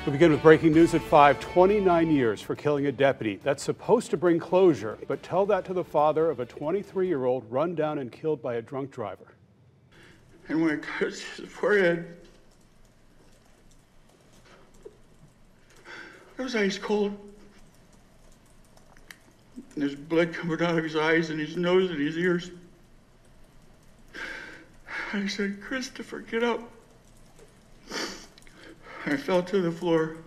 We begin with breaking news at 5. 29 years for killing a deputy. That's supposed to bring closure, but tell that to the father of a 23-year-old run down and killed by a drunk driver. And when it cuts his forehead, it was ice cold. And there's blood coming out of his eyes and his nose and his ears. I said, "Christopher, get up." I fell to the floor.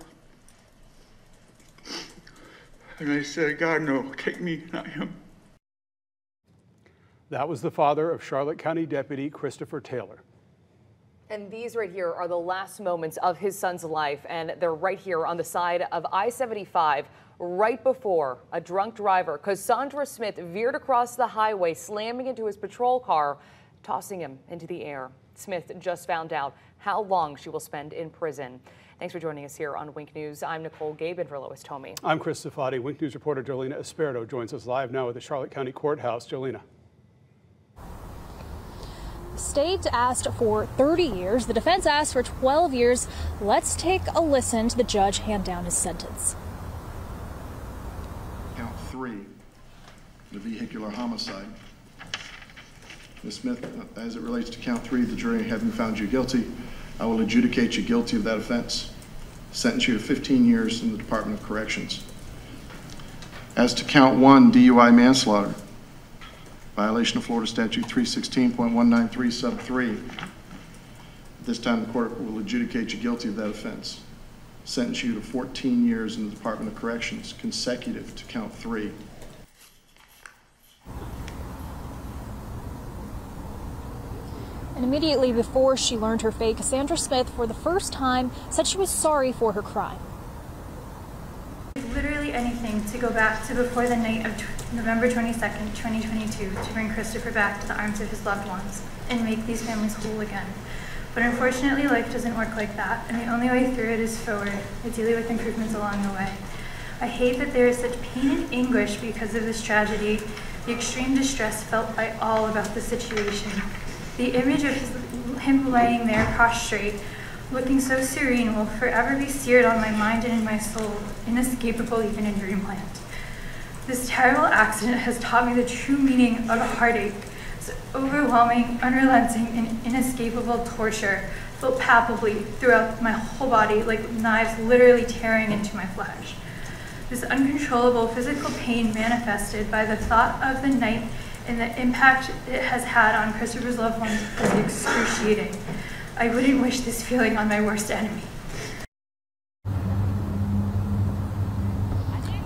And I said, "God, no, take me, not him." That was the father of Charlotte County Deputy Christopher Taylor. And these right here are the last moments of his son's life, and they're right here on the side of I-75, right before a drunk driver, Cassandra Smith, veered across the highway, slamming into his patrol car, tossing him into the air. Smith just found out how long she will spend in prison. Thanks for joining us here on Wink News. I'm Nicole Gabin for Lois Tomey. I'm Chris Safati. Wink News reporter Jolena Esperto joins us live now at the Charlotte County Courthouse. Jolena. The state asked for 30 years. The defense asked for 12 years. Let's take a listen to the judge hand down his sentence. Count 3, the vehicular homicide. Ms. Smith, as it relates to count 3, the jury having found you guilty, I will adjudicate you guilty of that offense, sentence you to 15 years in the Department of Corrections. As to count 1, DUI manslaughter, violation of Florida Statute 316.193 sub 3. At this time, the court will adjudicate you guilty of that offense, sentence you to 14 years in the Department of Corrections, consecutive to count 3. And immediately before she learned her fate, Cassandra Smith, for the first time, said she was sorry for her crime. Literally anything to go back to before the night of November 22nd, 2022, to bring Christopher back to the arms of his loved ones and make these families whole again. But unfortunately, life doesn't work like that, and the only way through it is forward, ideally with improvements along the way. I hate that there is such pain and anguish because of this tragedy, the extreme distress felt by all about the situation. The image of him laying there prostrate, looking so serene, will forever be seared on my mind and in my soul, inescapable even in dreamland. This terrible accident has taught me the true meaning of heartache. It's overwhelming, unrelenting, and inescapable torture, felt palpably throughout my whole body, like knives literally tearing into my flesh. This uncontrollable physical pain manifested by the thought of the night and the impact it has had on Christopher's loved ones is excruciating. I wouldn't wish this feeling on my worst enemy.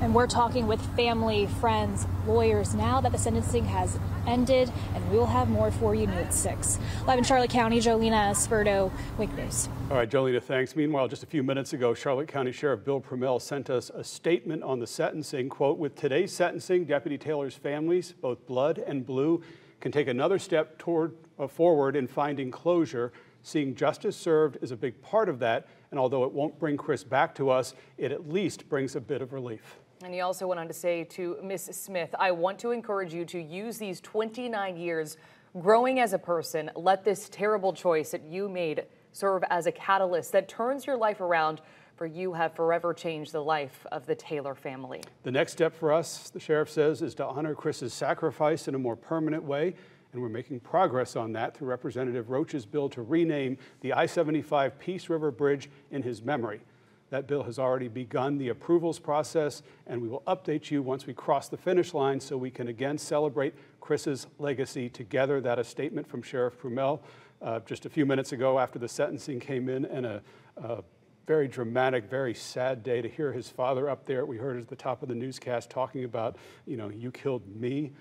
And we're talking with family, friends, lawyers now that the sentencing has ended, and we will have more for you new at 6. Live in Charlotte County, Jolena Esperto, Wink News. All right, Jolena, thanks. Meanwhile, just a few minutes ago, Charlotte County Sheriff Bill Promell sent us a statement on the sentencing. Quote, "With today's sentencing, Deputy Taylor's families, both blood and blue, can take another step forward in finding closure. Seeing justice served is a big part of that, and although it won't bring Chris back to us, it at least brings a bit of relief." And he also went on to say to Ms. Smith, "I want to encourage you to use these 29 years growing as a person. Let this terrible choice that you made serve as a catalyst that turns your life around, for you have forever changed the life of the Taylor family." The next step for us, the sheriff says, is to honor Chris's sacrifice in a more permanent way, and we're making progress on that through Representative Roach's bill to rename the I-75 Peace River Bridge in his memory. That bill has already begun the approvals process, and we will update you once we cross the finish line so we can again celebrate Chris's legacy together. That a statement from Sheriff Promell just a few minutes ago after the sentencing came in, and a very dramatic, very sad day to hear his father up there. We heard at the top of the newscast talking about, you killed me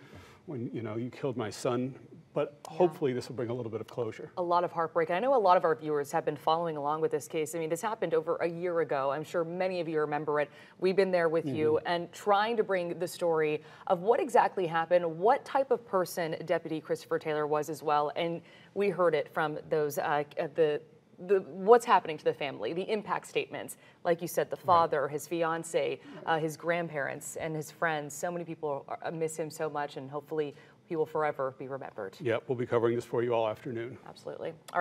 when, you killed my son. But hopefully this will bring a little bit of closure. A lot of heartbreak. And I know a lot of our viewers have been following along with this case. I mean, this happened over a year ago. I'm sure many of you remember it. We've been there with you and trying to bring the story of what exactly happened, what type of person Deputy Christopher Taylor was as well. And we heard it from those, what's happening to the family, the impact statements. Like you said, the father, his fiance, his grandparents, and his friends. So many people miss him so much, and hopefully he will forever be remembered. Yeah, we'll be covering this for you all afternoon. Absolutely. All right.